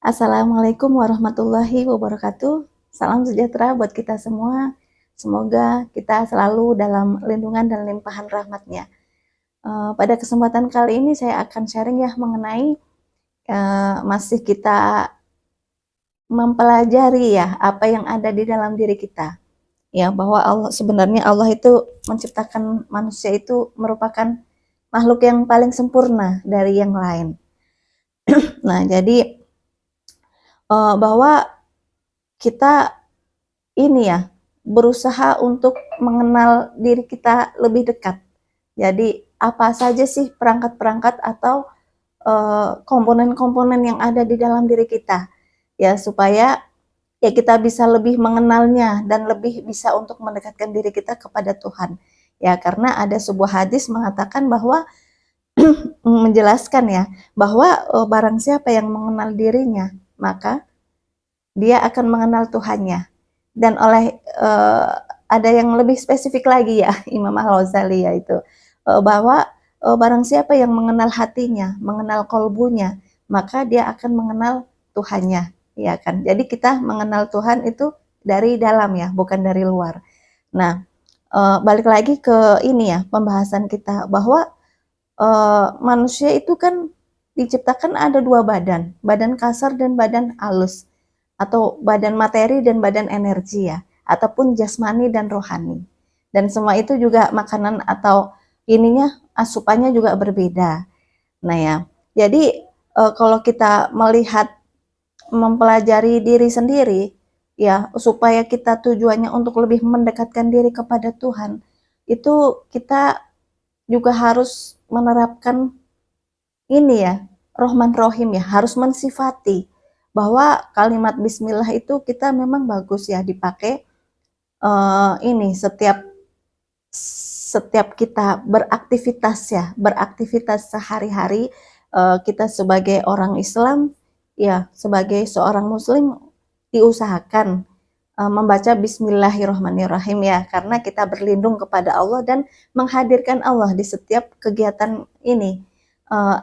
Assalamualaikum warahmatullahi wabarakatuh. Salam sejahtera buat kita semua. Semoga kita selalu dalam lindungan dan limpahan rahmat-Nya. Pada kesempatan kali ini saya akan sharing ya mengenai masih kita mempelajari ya apa yang ada di dalam diri kita. Ya, bahwa sebenarnya Allah itu menciptakan manusia itu merupakan makhluk yang paling sempurna dari yang lain. Nah, jadi bahwa kita ini ya, berusaha untuk mengenal diri kita lebih dekat. Jadi, apa saja sih perangkat-perangkat atau komponen-komponen yang ada di dalam diri kita, ya supaya ya kita bisa lebih mengenalnya dan lebih bisa untuk mendekatkan diri kita kepada Tuhan. Ya, karena ada sebuah hadis mengatakan bahwa menjelaskan ya, bahwa barang siapa yang mengenal dirinya, maka dia akan mengenal Tuhannya. Dan oleh ada yang lebih spesifik lagi ya, Imam Al-Ghazali yaitu bahwa barang siapa yang mengenal hatinya, mengenal kolbunya, maka dia akan mengenal Tuhannya, ya kan. Jadi kita mengenal Tuhan itu dari dalam ya, bukan dari luar. Nah, balik lagi ke ini ya, pembahasan kita bahwa manusia itu kan diciptakan ada dua badan, badan kasar dan badan halus, atau badan materi dan badan energi ya, ataupun jasmani dan rohani. Dan semua itu juga makanan atau ininya asupannya juga berbeda. Nah ya, jadi kalau kita melihat mempelajari diri sendiri ya supaya kita tujuannya untuk lebih mendekatkan diri kepada Tuhan, itu kita juga harus menerapkan ini ya, Rohman Rohim ya, harus mensifati bahwa kalimat bismillah itu kita memang bagus ya dipakai ini setiap kita beraktivitas ya, beraktivitas sehari-hari kita sebagai orang Islam ya, sebagai seorang muslim diusahakan membaca bismillahirrahmanirrahim ya, karena kita berlindung kepada Allah dan menghadirkan Allah di setiap kegiatan ini,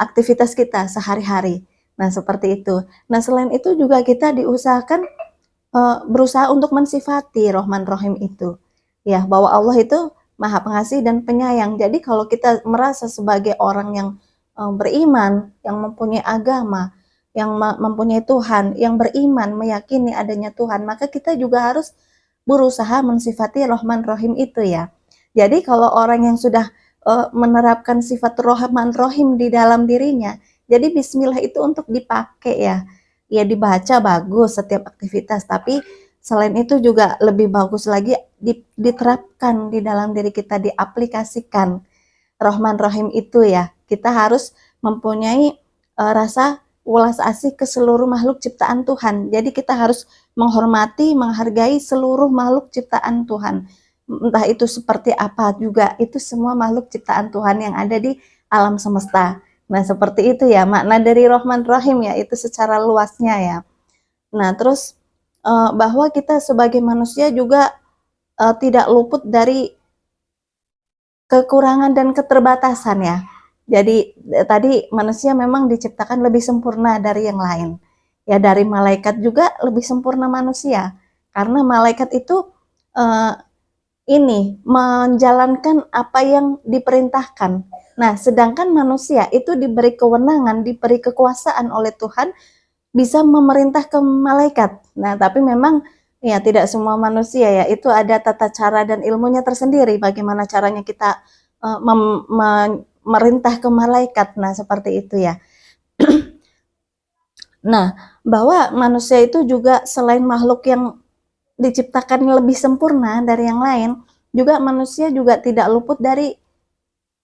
aktivitas kita sehari-hari. Nah, seperti itu. Nah, selain itu juga kita diusahakan berusaha untuk mensifati Rahman Rahim itu. Ya, bahwa Allah itu Maha Pengasih dan Penyayang. Jadi kalau kita merasa sebagai orang yang beriman, yang mempunyai agama, yang mempunyai Tuhan, yang beriman, meyakini adanya Tuhan, maka kita juga harus berusaha mensifati Rahman Rahim itu ya. Jadi kalau orang yang sudah menerapkan sifat Rahman Rahim di dalam dirinya, jadi Bismillah itu untuk dipakai ya, ya dibaca bagus setiap aktivitas, tapi selain itu juga lebih bagus lagi diterapkan di dalam diri kita, diaplikasikan Rahman Rahim itu ya. Kita harus mempunyai rasa welas asih ke seluruh makhluk ciptaan Tuhan. Jadi kita harus menghormati, menghargai seluruh makhluk ciptaan Tuhan. Entah itu seperti apa juga, itu semua makhluk ciptaan Tuhan yang ada di alam semesta. Nah, seperti itu ya makna dari Rahman Rahim ya, itu secara luasnya ya. Nah, terus bahwa kita sebagai manusia juga tidak luput dari kekurangan dan keterbatasan ya. Jadi tadi manusia memang diciptakan lebih sempurna dari yang lain. Ya, dari malaikat juga lebih sempurna manusia. Karena malaikat itu uh, ini menjalankan apa yang diperintahkan. Nah, sedangkan manusia itu diberi kewenangan, diberi kekuasaan oleh Tuhan bisa memerintah ke malaikat. Nah, tapi memang ya tidak semua manusia ya, itu ada tata cara dan ilmunya tersendiri bagaimana caranya kita memerintah ke malaikat. Nah, seperti itu ya. Nah, bahwa manusia itu juga selain makhluk yang diciptakan lebih sempurna dari yang lain, juga manusia juga tidak luput dari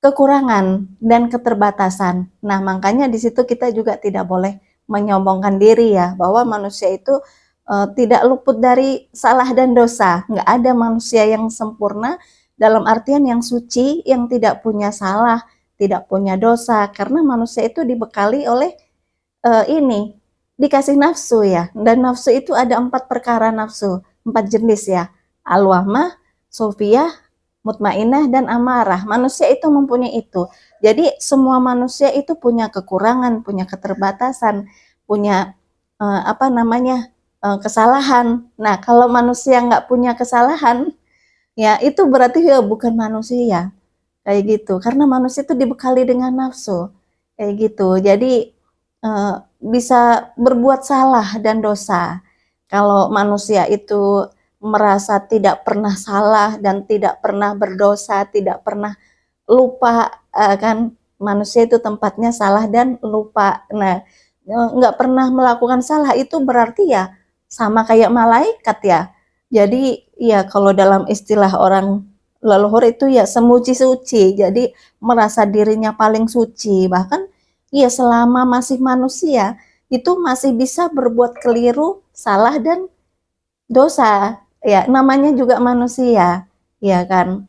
kekurangan dan keterbatasan. Nah, makanya di situ kita juga tidak boleh menyombongkan diri ya, bahwa manusia itu tidak luput dari salah dan dosa. Nggak ada manusia yang sempurna dalam artian yang suci, yang tidak punya salah, tidak punya dosa, karena manusia itu dibekali oleh ini, dikasih nafsu ya, dan nafsu itu ada 4 perkara nafsu, 4 jenis ya, alwamah, sofiyah, mutmainah, dan amarah. Manusia itu mempunyai itu. Jadi semua manusia itu punya kekurangan, punya keterbatasan, punya apa namanya, kesalahan. Nah, kalau manusia nggak punya kesalahan, ya itu berarti ya bukan manusia, kayak gitu. Karena manusia itu dibekali dengan nafsu, kayak gitu. Jadi bisa berbuat salah dan dosa. Kalau manusia itu merasa tidak pernah salah dan tidak pernah berdosa, tidak pernah lupa, kan manusia itu tempatnya salah dan lupa. Nah, nggak pernah melakukan salah itu berarti ya sama kayak malaikat ya. Jadi ya kalau dalam istilah orang leluhur itu ya semuji suci. Jadi merasa dirinya paling suci. Bahkan ya selama masih manusia itu masih bisa berbuat keliru, salah dan dosa. Ya namanya juga manusia, ya kan.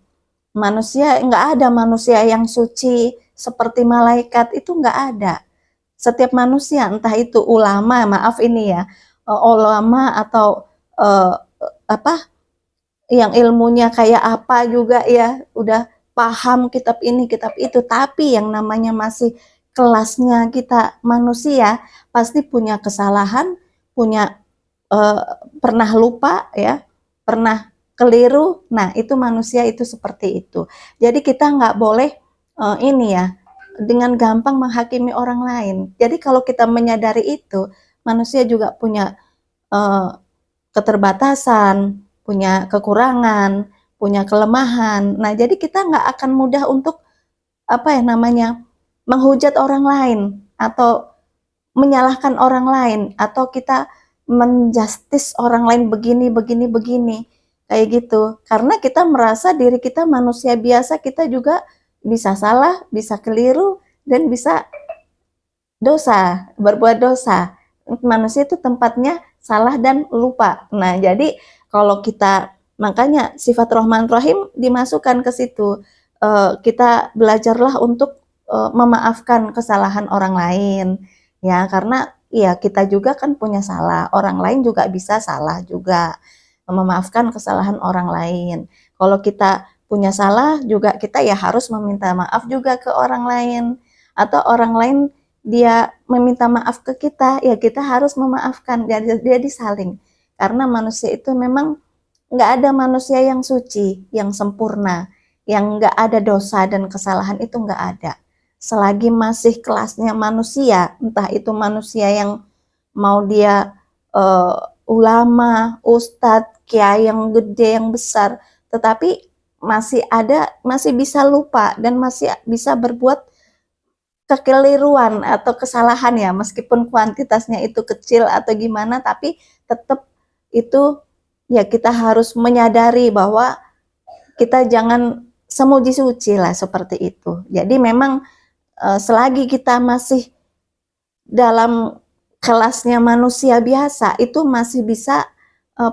Manusia nggak ada manusia yang suci seperti malaikat itu nggak ada. Setiap manusia entah itu ulama, maaf ini ya, ulama atau uh, apa yang ilmunya kayak apa juga ya udah paham kitab ini kitab itu, tapi yang namanya masih kelasnya kita manusia pasti punya kesalahan, punya uh, pernah lupa ya, pernah keliru. Nah itu manusia itu seperti itu. Jadi kita nggak boleh ini ya dengan gampang menghakimi orang lain. Jadi kalau kita menyadari itu, manusia juga punya uh, keterbatasan, punya kekurangan, punya kelemahan. Nah, jadi kita nggak akan mudah untuk apa ya namanya menghujat orang lain atau menyalahkan orang lain atau kita menjustis orang lain begini begini begini kayak gitu. Karena kita merasa diri kita manusia biasa, kita juga bisa salah, bisa keliru dan bisa dosa, berbuat dosa. Manusia itu tempatnya salah dan lupa. Nah, jadi kalau kita makanya sifat Rahman Rahim dimasukkan ke situ. Kita belajarlah untuk memaafkan kesalahan orang lain, ya karena ya kita juga kan punya salah, orang lain juga bisa salah juga. Memaafkan kesalahan orang lain. Kalau kita punya salah juga kita ya harus meminta maaf juga ke orang lain, atau orang lain dia meminta maaf ke kita, ya kita harus memaafkan. Jadi saling. Karena manusia itu memang nggak ada manusia yang suci, yang sempurna, yang nggak ada dosa dan kesalahan itu nggak ada. Selagi masih kelasnya manusia, entah itu manusia yang mau dia ulama, ustadz, kiai yang gede, yang besar, tetapi masih bisa lupa dan masih bisa berbuat kekeliruan atau kesalahan ya, meskipun kuantitasnya itu kecil atau gimana, tapi tetap itu ya kita harus menyadari bahwa kita jangan semuji suci lah seperti itu. Jadi memang selagi kita masih dalam kelasnya manusia biasa, itu masih bisa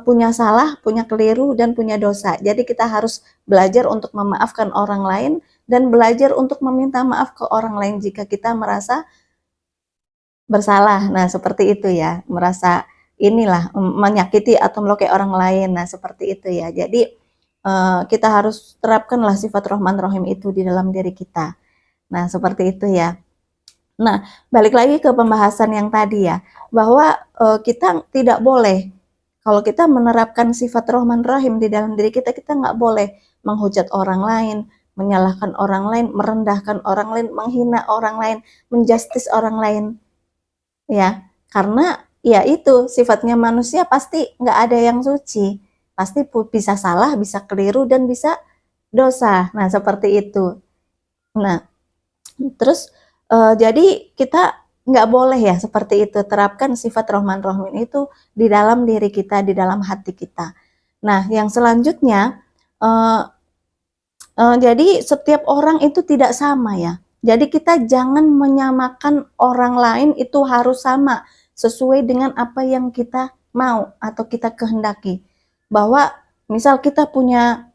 punya salah, punya keliru, dan punya dosa. Jadi kita harus belajar untuk memaafkan orang lain dan belajar untuk meminta maaf ke orang lain jika kita merasa bersalah. Nah, seperti itu ya, merasa inilah menyakiti atau melukai orang lain. Nah, seperti itu ya. Jadi kita harus terapkanlah sifat Rahman Rahim itu di dalam diri kita. Nah, seperti itu ya. Nah, balik lagi ke pembahasan yang tadi ya, bahwa kita tidak boleh, kalau kita menerapkan sifat Rahman Rahim di dalam diri kita, kita nggak boleh menghujat orang lain, menyalahkan orang lain, merendahkan orang lain, menghina orang lain, menjustis orang lain, ya. Karena ya itu sifatnya manusia, pasti nggak ada yang suci, pasti bisa salah, bisa keliru, dan bisa dosa. Nah, seperti itu. Nah, terus jadi kita nggak boleh ya seperti itu, terapkan sifat Rahman Rahim itu di dalam diri kita, di dalam hati kita. Nah, yang selanjutnya jadi setiap orang itu tidak sama ya. Jadi kita jangan menyamakan orang lain itu harus sama sesuai dengan apa yang kita mau atau kita kehendaki. Bahwa misal kita punya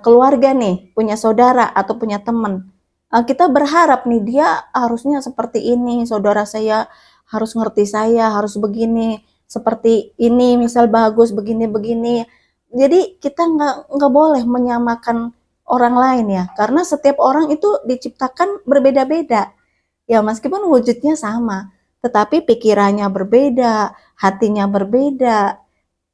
keluarga nih, punya saudara atau punya teman, kita berharap nih dia harusnya seperti ini, saudara saya harus ngerti saya, harus begini, seperti ini, misal bagus begini-begini. Jadi kita nggak boleh menyamakan orang lain ya, karena setiap orang itu diciptakan berbeda-beda. Ya meskipun wujudnya sama, tetapi pikirannya berbeda, hatinya berbeda,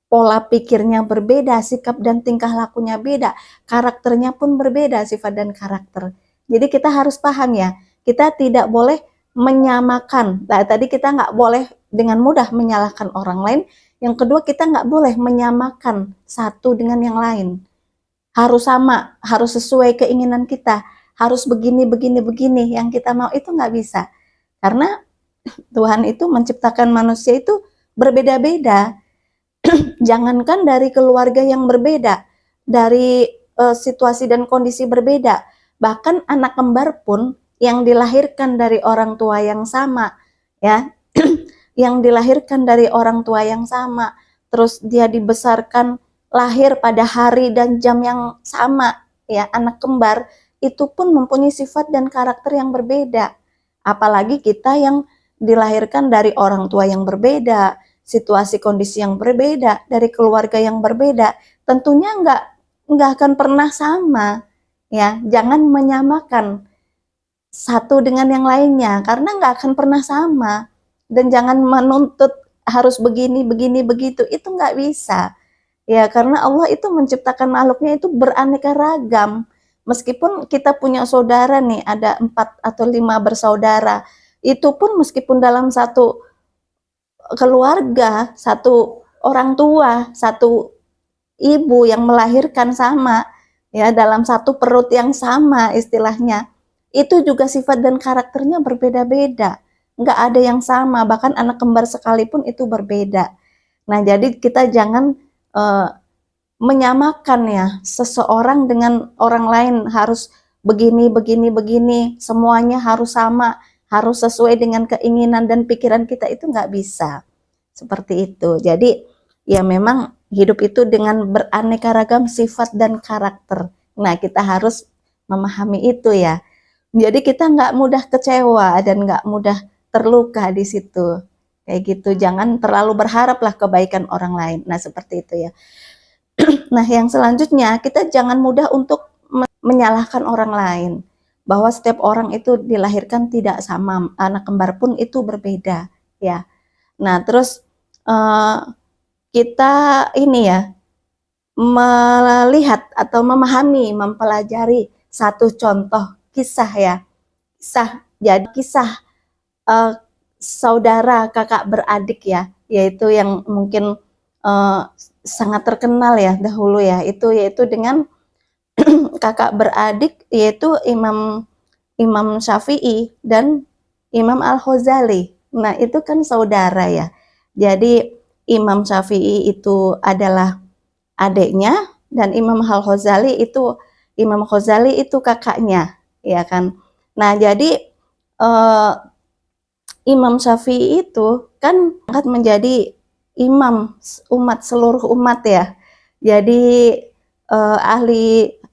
pola pikirnya berbeda, sikap dan tingkah lakunya beda, karakternya pun berbeda, sifat dan karakter. Jadi kita harus paham ya, kita tidak boleh menyamakan. Nah, tadi kita nggak boleh dengan mudah menyalahkan orang lain. Yang kedua, kita nggak boleh menyamakan satu dengan yang lain. Harus sama, harus sesuai keinginan kita, harus begini, begini, begini. Yang kita mau itu nggak bisa. Karena Tuhan itu menciptakan manusia itu berbeda-beda. Jangankan dari keluarga yang berbeda, dari situasi dan kondisi berbeda, bahkan anak kembar pun yang dilahirkan dari orang tua yang sama, ya, yang dilahirkan dari orang tua yang sama, terus dia dibesarkan lahir pada hari dan jam yang sama, ya, anak kembar itu pun mempunyai sifat dan karakter yang berbeda. Apalagi kita yang dilahirkan dari orang tua yang berbeda, situasi kondisi yang berbeda, dari keluarga yang berbeda, tentunya nggak akan pernah sama, ya. Jangan menyamakan satu dengan yang lainnya, karena nggak akan pernah sama. Dan jangan menuntut harus begini, begini, begitu, itu nggak bisa, ya. Karena Allah itu menciptakan makhluknya itu beraneka ragam. Meskipun kita punya saudara nih, ada 4 atau 5 bersaudara, itu pun meskipun dalam satu keluarga, satu orang tua, satu ibu yang melahirkan sama, ya, dalam satu perut yang sama istilahnya, itu juga sifat dan karakternya berbeda-beda, nggak ada yang sama, bahkan anak kembar sekalipun itu berbeda. Nah, jadi kita jangan menyamakan ya seseorang dengan orang lain, harus begini, begini, begini, semuanya harus sama, harus sesuai dengan keinginan dan pikiran kita, itu nggak bisa. Seperti itu. Jadi ya memang hidup itu dengan beraneka ragam sifat dan karakter. Nah, kita harus memahami itu ya. Jadi kita nggak mudah kecewa dan nggak mudah terluka di situ. Kayak gitu. Jangan terlalu berharaplah kebaikan orang lain. Nah, seperti itu ya. Nah, yang selanjutnya, kita jangan mudah untuk menyalahkan orang lain. Bahwa setiap orang itu dilahirkan tidak sama, anak kembar pun itu berbeda, ya. Nah, terus kita ini ya, melihat atau memahami, mempelajari satu contoh kisah ya. Jadi kisah saudara kakak beradik ya, yaitu yang mungkin sangat terkenal ya dahulu ya, yaitu dengan kakak beradik, yaitu Imam Syafi'i dan Imam Al-Ghazali. Nah, itu kan saudara ya. Jadi Imam Syafi'i itu adalah adiknya dan Imam Al-Ghazali itu kakaknya, ya kan. Nah, jadi Imam Syafi'i itu kan angkat menjadi imam umat, seluruh umat ya. Jadi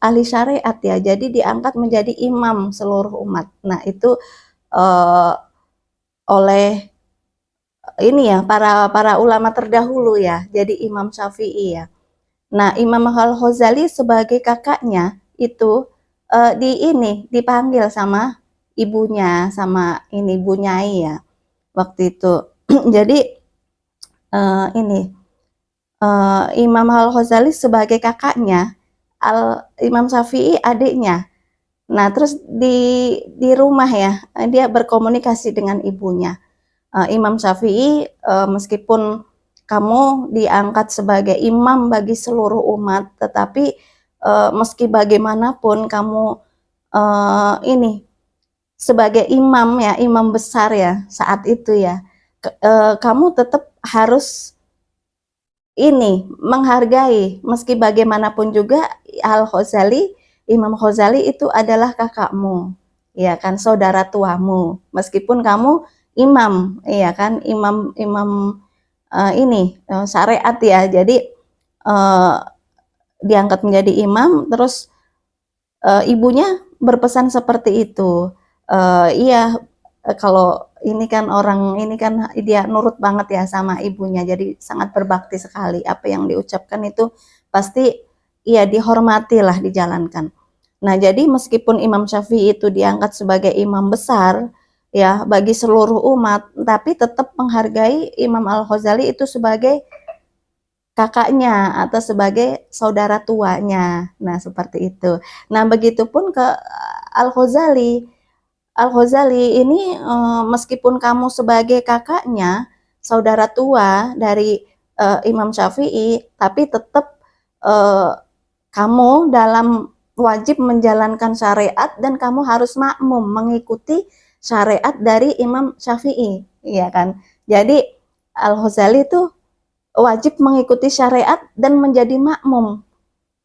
ahli syariat ya. Jadi diangkat menjadi imam seluruh umat. Nah, itu oleh ini ya para ulama terdahulu ya. Jadi Imam Syafi'i ya. Nah, Imam Al-Ghazali sebagai kakaknya itu dipanggil sama ibunya, sama ini Bu Nyai ya waktu itu. Jadi Imam Al-Ghazali sebagai kakaknya, Imam Syafi'i adiknya. Nah, terus di rumah ya, dia berkomunikasi dengan ibunya. Imam Syafi'i, meskipun kamu diangkat sebagai imam bagi seluruh umat, tetapi meski bagaimanapun kamu sebagai imam ya, imam besar ya saat itu ya, kamu tetap harus menghargai, meski bagaimanapun juga Imam Ghazali itu adalah kakakmu, ya kan, saudara tuamu, meskipun kamu imam, ya kan, imam syariat ya. Jadi diangkat menjadi imam, terus ibunya berpesan seperti itu. Iya, kalau ini kan orang ini kan dia nurut banget ya sama ibunya, jadi sangat berbakti sekali. Apa yang diucapkan itu pasti ya dihormati lah, dijalankan. Nah, jadi meskipun Imam Syafi'i itu diangkat sebagai imam besar, ya bagi seluruh umat, tapi tetap menghargai Imam Al-Ghazali itu sebagai kakaknya atau sebagai saudara tuanya. Nah, seperti itu. Nah, begitupun ke Al-Ghazali. Al-Ghazali ini meskipun kamu sebagai kakaknya, saudara tua dari Imam Syafi'i, tapi tetap uh, kamu dalam wajib menjalankan syariat dan kamu harus makmum mengikuti syariat dari Imam Syafi'i, ya kan? Jadi Al-Ghazali itu wajib mengikuti syariat dan menjadi makmum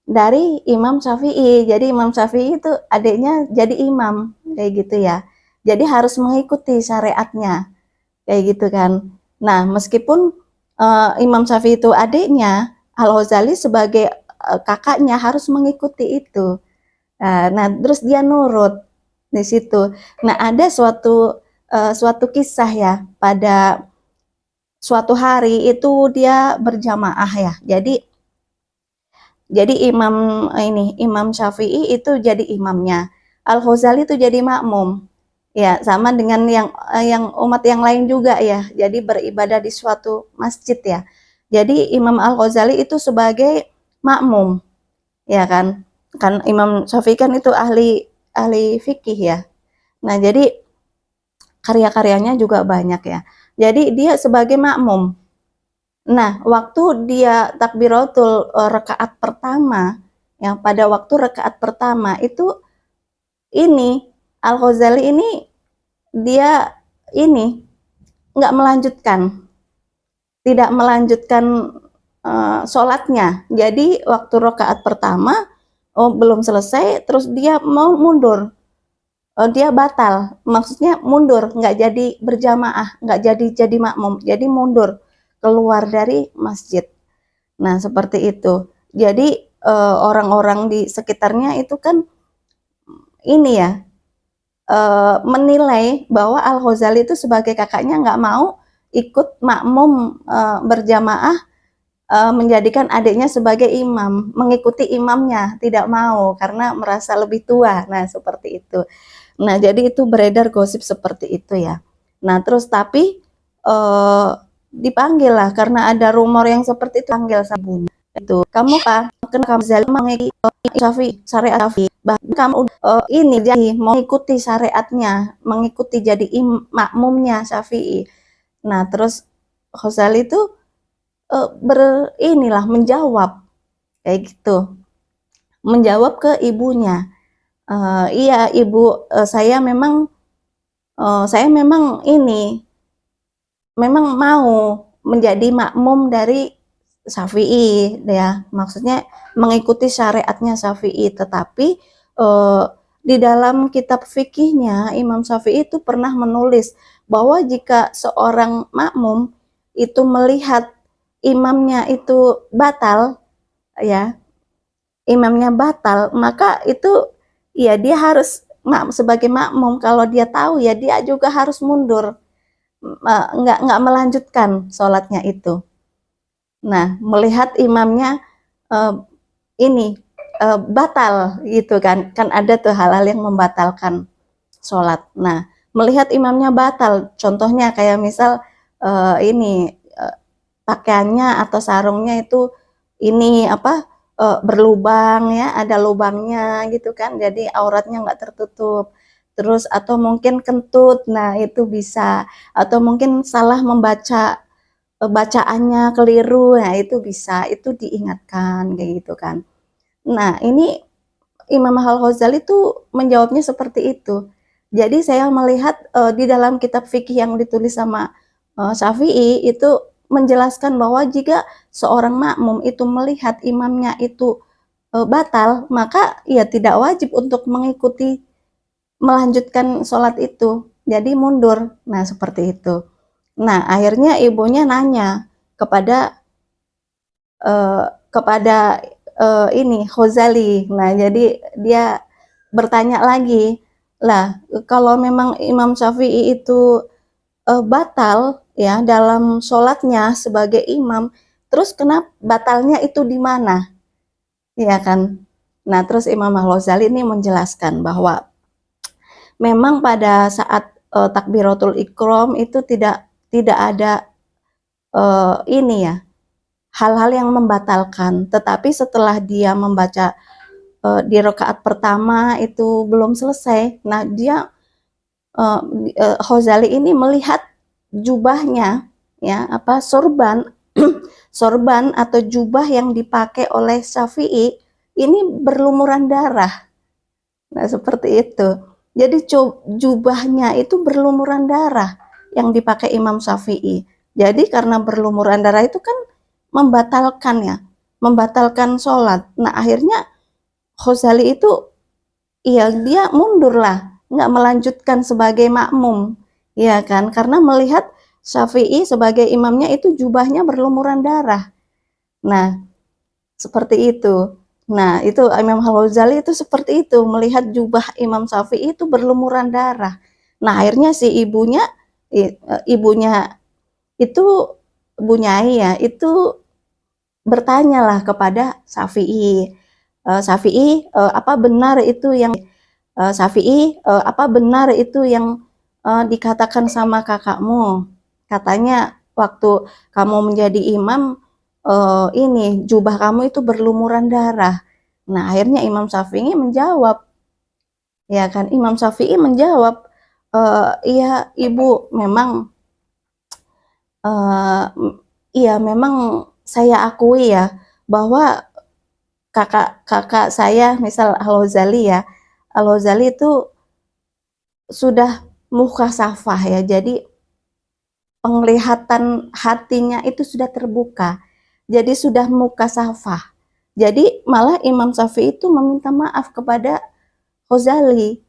dari Imam Syafi'i. Jadi Imam Syafi'i itu adiknya jadi imam, kayak gitu ya. Jadi harus mengikuti syariatnya, kayak gitu kan. Nah, meskipun Imam Syafi'i itu adiknya, Al-Ghazali sebagai kakaknya harus mengikuti itu. Nah, terus dia nurut di situ. Nah, ada suatu kisah ya, pada suatu hari itu dia berjamaah ya. Jadi Imam Syafi'i itu jadi imamnya, Al-Ghazali itu jadi makmum. Ya, sama dengan yang umat yang lain juga ya. Jadi beribadah di suatu masjid ya. Jadi Imam Al-Ghazali itu sebagai makmum, ya kan? Kan Imam Syafi'i kan itu ahli ahli fikih ya. Nah, jadi karya-karyanya juga banyak ya. Jadi dia sebagai makmum. Nah, waktu dia takbiratul rakaat pertama, yang pada waktu rakaat pertama itu ini Al-Ghazali ini dia ini nggak melanjutkan, tidak melanjutkan sholatnya. Jadi waktu rakaat pertama belum selesai, terus dia mau mundur, dia batal, maksudnya mundur, nggak jadi berjamaah, nggak jadi makmum, jadi mundur keluar dari masjid. Nah, seperti itu. Jadi orang-orang di sekitarnya itu kan ini ya, menilai bahwa Al-Ghazali itu sebagai kakaknya nggak mau ikut makmum berjamaah, menjadikan adiknya sebagai imam, mengikuti imamnya, tidak mau karena merasa lebih tua. Nah, seperti itu. Nah, jadi itu beredar gosip seperti itu ya. Nah, terus tapi dipanggil lah karena ada rumor yang seperti itu, panggil sama ibunya. Itu, kamu apa? Kenapa Zali mengikuti Syafi'i, syariat Syafi'i? Bahkan kamu ini jadi mengikuti syariatnya, mengikuti jadi makmumnya Syafi'i. Nah, terus Ghazali itu inilah menjawab kayak gitu, menjawab ke ibunya. Iya ibu, saya memang ini memang mau menjadi makmum dari Syafi'i ya, maksudnya mengikuti syariatnya Syafi'i, tetapi di dalam kitab fikihnya Imam Syafi'i itu pernah menulis bahwa jika seorang makmum itu melihat imamnya itu batal ya, imamnya batal, maka itu ya dia harus sebagai makmum, kalau dia tahu ya dia juga harus mundur, nggak melanjutkan sholatnya itu. Nah, melihat imamnya uh, ini batal gitu kan, kan ada tuh hal-hal yang membatalkan sholat. Nah, melihat imamnya batal, contohnya kayak misal ini pakaiannya atau sarungnya itu ini apa berlubang ya, ada lubangnya gitu kan, jadi auratnya nggak tertutup. Terus atau mungkin kentut, nah itu bisa. Atau mungkin salah membaca, bacaannya keliru, nah itu bisa, itu diingatkan kayak gitu kan. Nah, ini Imam Al-Ghazali tuh menjawabnya seperti itu. Jadi saya melihat di dalam kitab fikih yang ditulis sama Syafi'i itu menjelaskan bahwa jika seorang makmum itu melihat imamnya itu batal, maka ia tidak wajib untuk mengikuti melanjutkan sholat itu. Jadi mundur. Nah, seperti itu. Nah, akhirnya ibunya nanya kepada uh, kepada ini Ghazali. Nah, jadi dia bertanya lagi, lah kalau memang Imam Syafi'i itu batal ya dalam sholatnya sebagai imam, terus kenapa batalnya itu di mana? Ya kan? Nah, terus Imam Al-Ghazali ini menjelaskan bahwa memang pada saat takbiratul ikram itu tidak ada ini ya, hal-hal yang membatalkan. Tetapi setelah dia membaca di rakaat pertama itu belum selesai, nah dia Ghazali ini melihat jubahnya, ya apa, sorban sorban atau jubah yang dipakai oleh Syafi'i ini berlumuran darah. Nah, seperti itu. Jadi jubahnya itu berlumuran darah yang dipakai Imam Syafi'i. Jadi karena berlumuran darah itu kan membatalkan ya, membatalkan sholat. Nah, akhirnya Ghazali itu iya dia mundur lah, nggak melanjutkan sebagai makmum, ya kan? Karena melihat Syafi'i sebagai imamnya itu jubahnya berlumuran darah. Nah, seperti itu. Nah, itu Imam Al-Ghazali itu seperti itu, melihat jubah Imam Syafi'i itu berlumuran darah. Nah, akhirnya si ibunya itu Bu Nyai ya, itu bertanyalah kepada Syafi'i. Syafi'i, apa benar itu yang Syafi'i, apa benar itu yang dikatakan sama kakakmu? Katanya waktu kamu menjadi imam, ini jubah kamu itu berlumuran darah. Nah, akhirnya Imam Syafi'i menjawab, ya kan? Imam Syafi'i menjawab, iya ibu, memang uh, iya memang saya akui ya bahwa kakak saya, misal Al-Ghazali ya, Al-Ghazali itu sudah muhasafah ya, jadi penglihatan hatinya itu sudah terbuka, jadi sudah mukasafah. Jadi malah Imam Syafi'i itu meminta maaf kepada Ghazali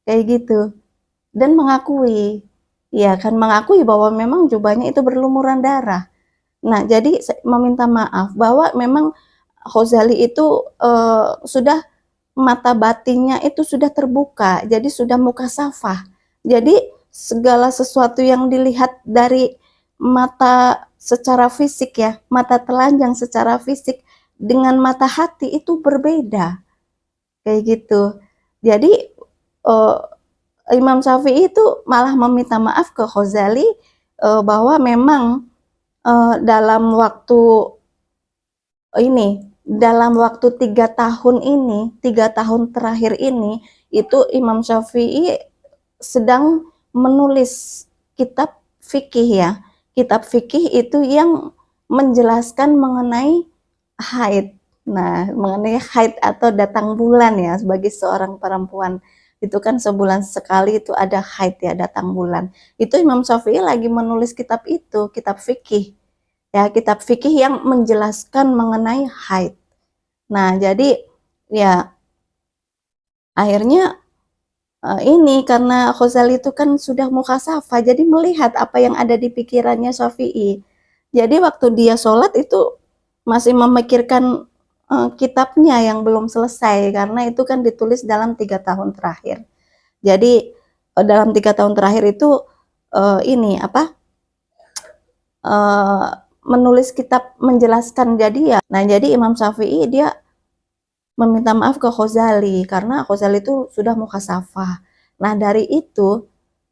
kayak gitu, dan mengakui, ya kan, mengakui bahwa memang jubahnya itu berlumuran darah. Nah, jadi meminta maaf bahwa memang Ghazali itu sudah mata batinnya itu sudah terbuka, jadi sudah mukasafah. Jadi segala sesuatu yang dilihat dari mata secara fisik ya, mata telanjang secara fisik dengan mata hati itu berbeda, kayak gitu. Jadi uh, Imam Syafi'i itu malah meminta maaf ke Ghazali bahwa memang dalam waktu dalam waktu 3 tahun ini, 3 tahun terakhir ini, itu Imam Syafi'i sedang menulis kitab fikih ya. Kitab fikih itu yang menjelaskan mengenai haid. Nah, mengenai haid atau datang bulan ya, sebagai seorang perempuan. Itu kan sebulan sekali itu ada haid ya, datang bulan. Itu Imam Syafi'i lagi menulis kitab itu, kitab fikih. Ya, kitab fikih yang menjelaskan mengenai haid. Nah, jadi ya akhirnya ini karena Ghazali itu kan sudah mukhasafah, jadi melihat apa yang ada di pikirannya Syafi'i. Jadi waktu dia sholat itu masih memikirkan kitabnya yang belum selesai, karena itu kan ditulis dalam 3 tahun terakhir. Jadi dalam 3 tahun terakhir itu ini apa? Menulis kitab menjelaskan, jadi ya. Nah, jadi Imam Syafi'i dia meminta maaf ke Ghazali karena Ghazali itu sudah mukhasafah. Nah, dari itu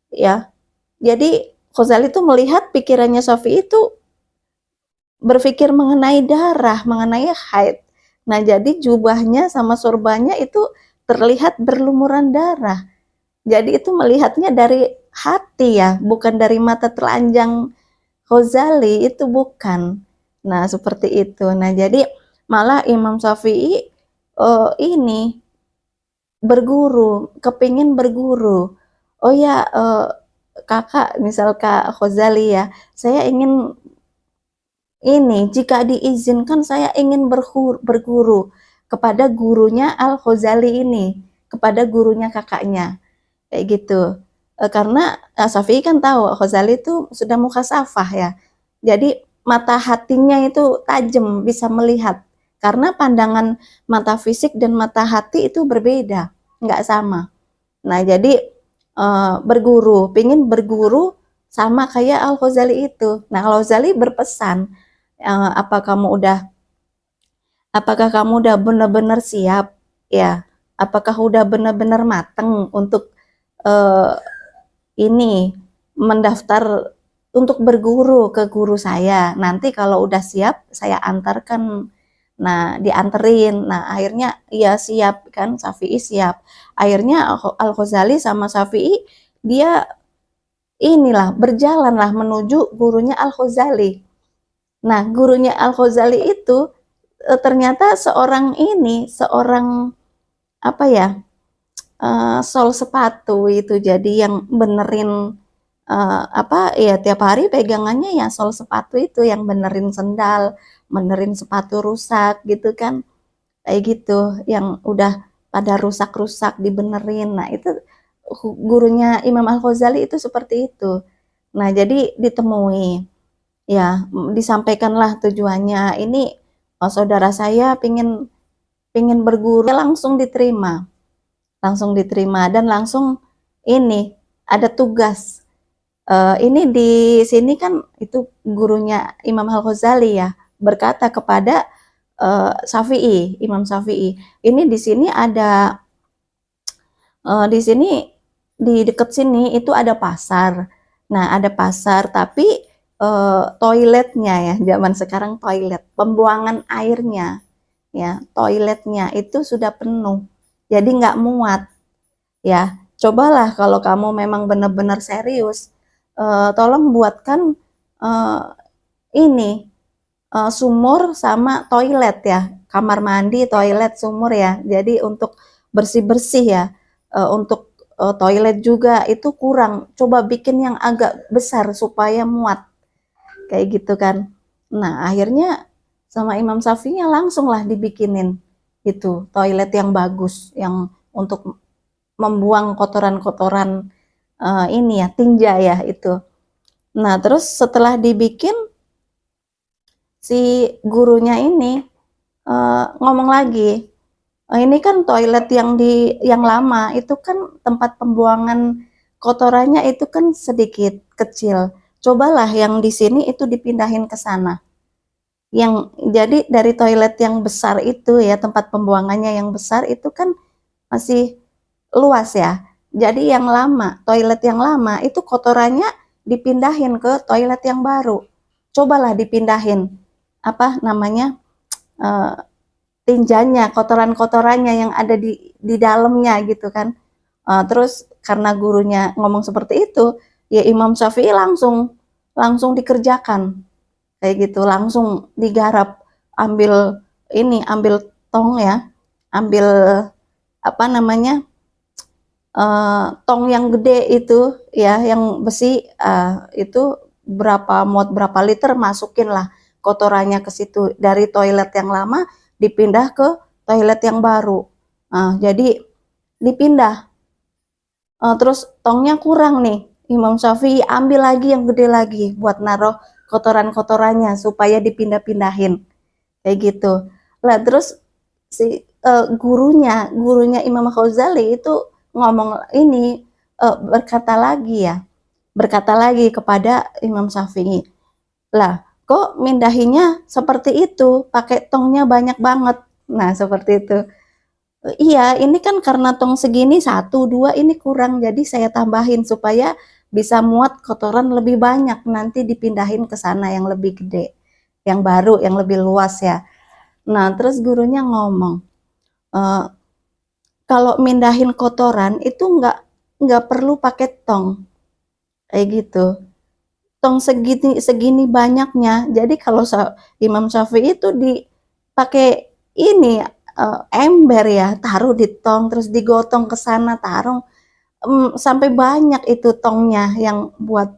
ya, jadi Ghazali itu melihat pikirannya Syafi'i itu berpikir mengenai darah, mengenai haid. Nah, jadi jubahnya sama sorbannya itu terlihat berlumuran darah. Jadi itu melihatnya dari hati ya, bukan dari mata telanjang Ghazali, itu bukan. Nah, seperti itu. Nah, jadi malah Imam Syafi'i ini berguru, kepingin berguru. Oh ya, kakak, misal Kak Ghazali ya, saya ingin ini, jika diizinkan saya ingin berguru kepada gurunya Al-Ghazali ini, kepada gurunya kakaknya, kayak gitu. Karena Syafi'i kan tahu Ghazali itu sudah mukhasafah ya, jadi mata hatinya itu tajam, bisa melihat. Karena pandangan mata fisik dan mata hati itu berbeda, nggak sama. Nah, jadi pingin berguru sama kayak Al-Ghazali itu. Nah, Al-Ghazali berpesan, eh, apa kamu udah apakah kamu udah benar-benar siap ya? Apakah udah benar-benar mateng untuk eh, ini mendaftar untuk berguru ke guru saya. Nanti kalau udah siap saya antarkan. Nah, dianterin. Nah, akhirnya ya siap kan, Syafi'i siap. Akhirnya Al-Ghazali sama Syafi'i dia inilah berjalanlah menuju gurunya Al-Ghazali. Nah, gurunya Al-Ghazali itu ternyata seorang apa ya, sol sepatu itu. Jadi yang benerin apa ya, tiap hari pegangannya ya sol sepatu itu, yang benerin sendal, benerin sepatu rusak gitu kan, kayak gitu, yang udah pada rusak-rusak dibenerin. Nah, itu gurunya Imam Al-Ghazali itu seperti itu. Nah, jadi ditemui, ya disampaikanlah tujuannya. Ini saudara saya pingin pingin berguru, langsung diterima dan langsung ini ada tugas. Ini di sini kan itu gurunya Imam Al-Ghazali ya, berkata kepada Syafi'i, Imam Syafi'i. Ini di sini ada di sini di dekat sini itu ada pasar. Nah, ada pasar tapi toiletnya ya, zaman sekarang toilet, pembuangan airnya ya, toiletnya itu sudah penuh. Jadi nggak muat ya. Cobalah kalau kamu memang benar-benar serius, tolong buatkan eh, ini sumur sama toilet ya, kamar mandi, toilet, sumur ya. Jadi untuk bersih-bersih ya, untuk toilet juga itu kurang. Coba bikin yang agak besar supaya muat, kayak gitu kan. Nah, akhirnya sama Imam Syafi'i langsung lah dibikinin itu toilet yang bagus, yang untuk membuang kotoran-kotoran ini ya, tinja ya itu. Nah, terus setelah dibikin, si gurunya ini ngomong lagi, ini kan toilet yang lama itu kan tempat pembuangan kotorannya itu kan sedikit kecil. Cobalah yang di sini itu dipindahin ke sana. Yang jadi dari toilet yang besar itu ya, tempat pembuangannya yang besar itu kan masih luas ya. Jadi yang lama, toilet yang lama itu kotorannya dipindahin ke toilet yang baru. Cobalah dipindahin apa namanya, eh, tinjanya, kotoran-kotorannya yang ada di dalamnya gitu kan. Terus karena gurunya ngomong seperti itu, ya Imam Syafi'i langsung langsung dikerjakan kayak gitu, langsung digarap, ambil ini, ambil tong ya, ambil apa namanya, tong yang gede itu ya, yang besi, itu berapa muat berapa liter, masukin lah kotorannya ke situ, dari toilet yang lama dipindah ke toilet yang baru. Jadi dipindah, terus tongnya kurang nih, Imam Syafi'i ambil lagi yang gede lagi buat naruh kotoran-kotorannya supaya dipindah-pindahin kayak gitu lah. Terus si gurunya Imam Ghazali itu ngomong ini, berkata lagi kepada Imam Syafi'i, lah kok mindahinya seperti itu, pakai tongnya banyak banget. Nah, seperti itu. Iya, ini kan karena tong segini, satu dua ini kurang, jadi saya tambahin supaya bisa muat kotoran lebih banyak, nanti dipindahin ke sana yang lebih gede, yang baru, yang lebih luas ya. Nah, terus gurunya ngomong, eh, kalau mindahin kotoran itu nggak perlu pakai tong, kayak gitu. Tong segini segini banyaknya. Jadi kalau Imam Syafi'i itu dipakai ini, ember ya, taruh di tong, terus digotong ke sana, taruh sampai banyak itu tongnya yang buat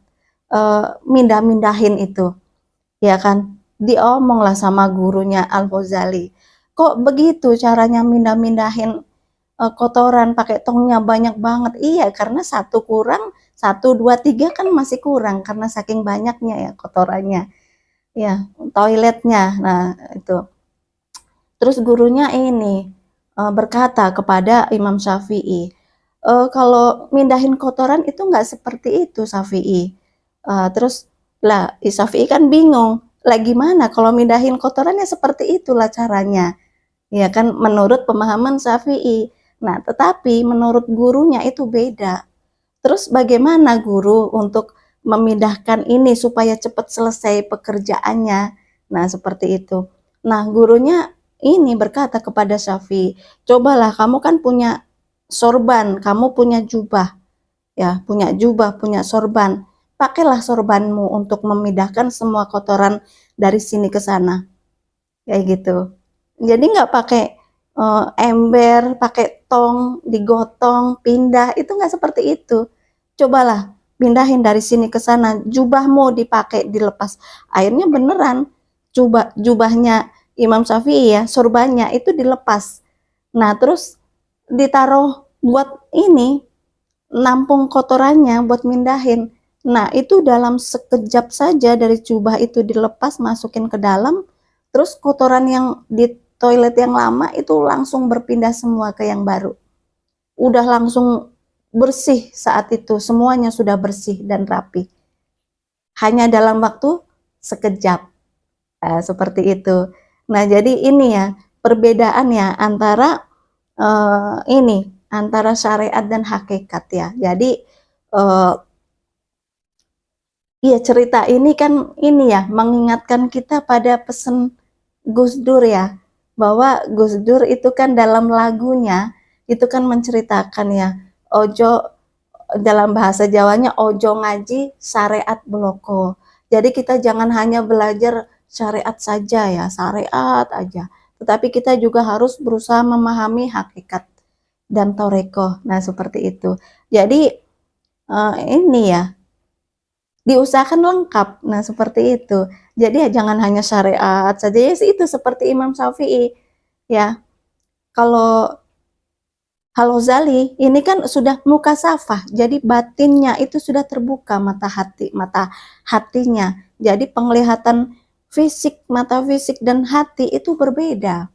mindah-mindahin itu, ya kan? Diomong lah sama gurunya Al-Ghazali, kok begitu caranya mindah-mindahin kotoran pakai tongnya banyak banget. Iya, karena satu kurang, satu dua tiga kan masih kurang karena saking banyaknya ya kotorannya, ya toiletnya. Nah, itu terus gurunya ini berkata kepada Imam Syafi'i, kalau mindahin kotoran itu nggak seperti itu Syafi'i. Terus lah Syafi'i kan bingung, lah gimana kalau mindahin kotorannya seperti itulah caranya, ya kan, menurut pemahaman Syafi'i. Nah, tetapi menurut gurunya itu beda. Terus bagaimana guru untuk memindahkan ini supaya cepat selesai pekerjaannya? Nah, seperti itu. Nah, gurunya ini berkata kepada Syafi'i, "Cobalah, kamu kan punya sorban, kamu punya jubah, ya, punya jubah, punya sorban. Pakailah sorbanmu untuk memindahkan semua kotoran dari sini ke sana." Kayak gitu. Jadi nggak pakai ember, pakai tong, digotong, pindah, itu nggak seperti itu. Cobalah pindahin dari sini ke sana, jubahmu dipakai, dilepas. Akhirnya beneran jubahnya Imam Syafi'i ya, sorbannya itu dilepas. Nah, terus ditaruh buat ini, nampung kotorannya buat mindahin. Nah, itu dalam sekejap saja dari jubah itu dilepas, masukin ke dalam, terus kotoran yang di toilet yang lama itu langsung berpindah semua ke yang baru. Udah langsung bersih saat itu, semuanya sudah bersih dan rapi. Hanya dalam waktu sekejap. Seperti itu. Nah, jadi ini ya perbedaannya antara ini antara syariat dan hakikat ya. Jadi iya, cerita ini kan ini ya mengingatkan kita pada pesan Gus Dur ya, bahwa Gus Dur itu kan dalam lagunya itu kan menceritakan ya, ojo, dalam bahasa Jawanya, ojo ngaji syariat bloko. Jadi kita jangan hanya belajar syariat saja ya, syariat aja. Tetapi kita juga harus berusaha memahami hakikat dan toreko. Nah, seperti itu. Jadi ini ya, diusahakan lengkap. Nah, seperti itu. Jadi ya jangan hanya syariat saja ya, itu seperti Imam Syafi'i ya. Kalau Al-Ghazali ini kan sudah mukasafah, jadi batinnya itu sudah terbuka, mata hatinya. Jadi penglihatan fisik, mata fisik dan hati itu berbeda.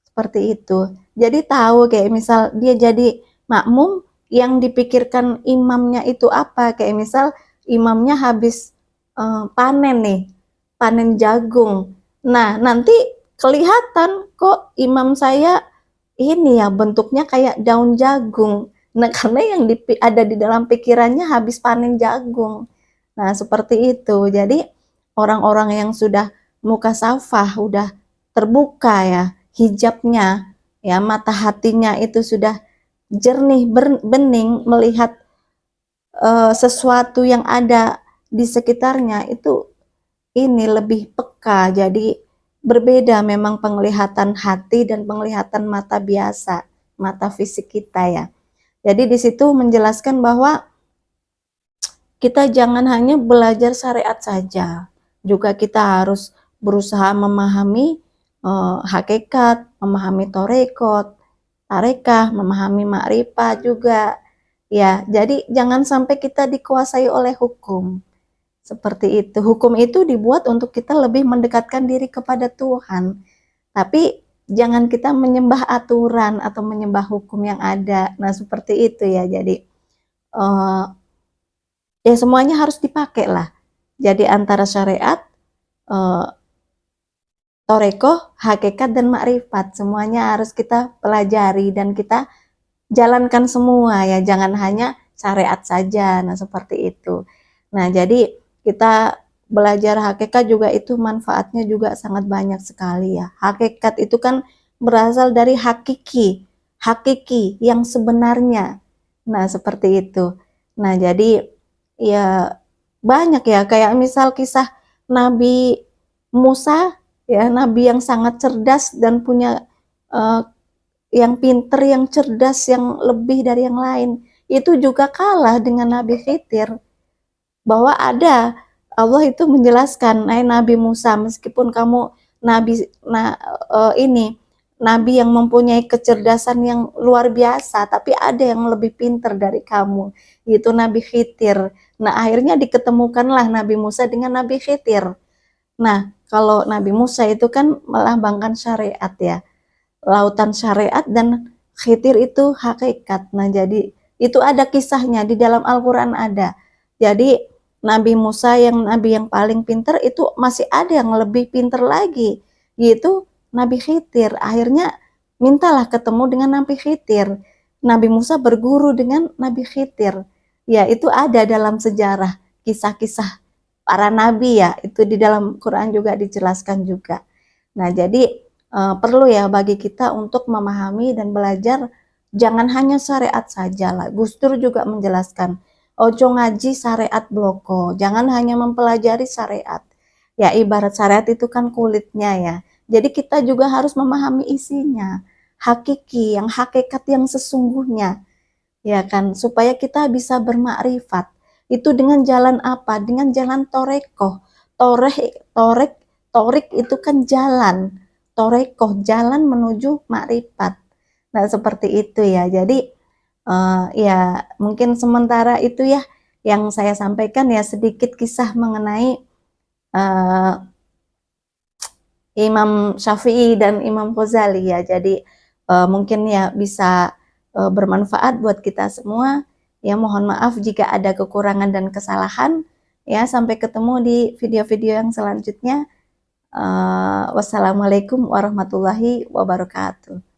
Seperti itu. Jadi tahu kayak misal dia jadi makmum, yang dipikirkan imamnya itu apa? Kayak misal imamnya habis panen nih, panen jagung. Nah, nanti kelihatan kok imam saya ini ya bentuknya kayak daun jagung. Nah, karena yang ada di dalam pikirannya habis panen jagung. Nah, seperti itu. Jadi orang-orang yang sudah mukasafah, udah terbuka ya hijabnya, ya mata hatinya itu sudah jernih, bening, melihat sesuatu yang ada di sekitarnya itu ini lebih peka. Jadi berbeda memang penglihatan hati dan penglihatan mata biasa, mata fisik kita ya. Jadi di situ menjelaskan bahwa kita jangan hanya belajar syariat saja, juga kita harus berusaha memahami hakikat, memahami torekot, tarekah, memahami makrifat juga. Ya, jadi jangan sampai kita dikuasai oleh hukum. Seperti itu. Hukum itu dibuat untuk kita lebih mendekatkan diri kepada Tuhan. Tapi jangan kita menyembah aturan atau menyembah hukum yang ada. Nah, seperti itu ya. Jadi ya semuanya harus dipakai lah. Jadi antara syariat, torekoh, hakikat dan makrifat, semuanya harus kita pelajari dan kita jalankan semua ya. Jangan hanya syariat saja. Nah, seperti itu. Nah, jadi kita belajar hakikat juga itu manfaatnya juga sangat banyak sekali ya. Hakikat itu kan berasal dari hakiki, hakiki yang sebenarnya. Nah, seperti itu. Nah, jadi ya banyak ya, kayak misal kisah Nabi Musa ya, nabi yang sangat cerdas dan punya yang pinter, yang cerdas, yang lebih dari yang lain. Itu juga kalah dengan Nabi Khidir. Bahwa ada, Allah itu menjelaskan, Nabi Musa, meskipun kamu nabi ini nabi yang mempunyai kecerdasan yang luar biasa, tapi ada yang lebih pintar dari kamu, yaitu Nabi Khidir. Nah, akhirnya diketemukanlah Nabi Musa dengan Nabi Khidir. Nah, kalau Nabi Musa itu kan melambangkan syariat ya, lautan syariat, dan Khidir itu hakikat. Nah, jadi itu ada kisahnya di dalam Al-Quran ada. Jadi Nabi Musa yang nabi yang paling pintar itu masih ada yang lebih pintar lagi, yaitu Nabi Khidir. Akhirnya mintalah ketemu dengan Nabi Khidir. Nabi Musa berguru dengan Nabi Khidir. Ya, itu ada dalam sejarah kisah-kisah para nabi ya, itu di dalam Quran juga dijelaskan juga. Nah, jadi perlu ya bagi kita untuk memahami dan belajar, jangan hanya syariat saja lah. Gus Dur juga menjelaskan, ojo ngaji syariat bloko, jangan hanya mempelajari syariat. Ya, ibarat syariat itu kan kulitnya ya. Jadi kita juga harus memahami isinya, hakiki, yang hakikat yang sesungguhnya, ya kan, supaya kita bisa bermakrifat. Itu dengan jalan apa? Dengan jalan torekoh. Torek, torik itu kan jalan, torekoh jalan menuju makrifat. Nah, seperti itu ya. Jadi ya mungkin sementara itu ya yang saya sampaikan, ya sedikit kisah mengenai uh, Imam Syafi'i dan Imam Ghazali ya. Jadi mungkin ya bisa bermanfaat buat kita semua. Ya, mohon maaf jika ada kekurangan dan kesalahan. Ya, sampai ketemu di video-video yang selanjutnya. Wassalamualaikum warahmatullahi wabarakatuh.